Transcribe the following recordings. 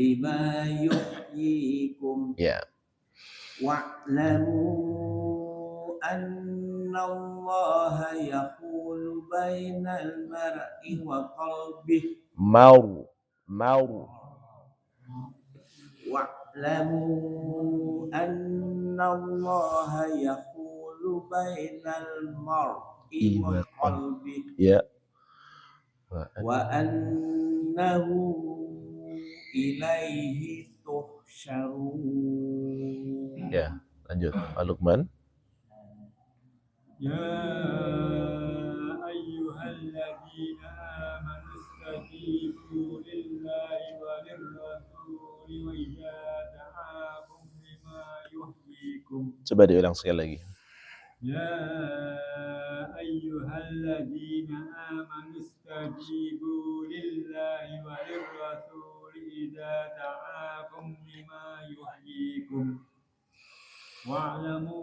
lima yuhyikum. Ya. Wa'lamu anna Allah yaqulu bainal mar'i wa qalbihi. Mau. Wa'lamu anna Allah yaqulu bainal mar'i wa qalbihi. Ya. Wa annahu ilaihi tuhsyarun. Ya, lanjut. Pak Lukman. Ya ayyuhalladzina amanu istajibu lillahi wa lirrasuli wa idza da'akum lima yuhyikum. Coba diulang sekali lagi. Ya ayyuhalladzina amanu istajibu lillahi wa lirrasuli idza da'akum lima yuhyikum. Wa'lamu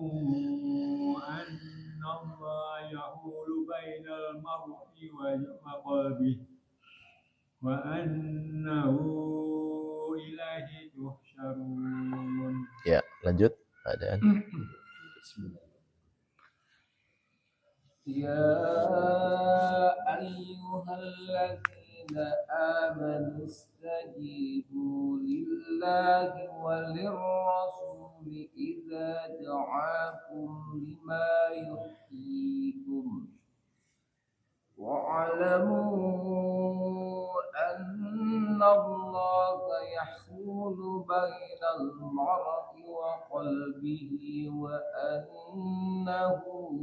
anna Allah yahulu bainal mar'i wa qalbihi wa annahu ilaihi tuhsyarun. Ya, lanjut. Adaan. Ya ayyuhalladzina amanu istajibu lillahi wa lirrasuli idza da'akum lima yuhyikum. Wa'lamu anna Allaha yahulu bainal mar'i wa qalbihi wa annahu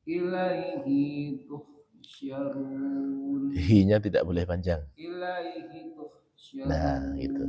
ilaihi tuhsyarun. Hi-nya tidak boleh panjang. Ilaihi tuhsyarun. Nah, gitu.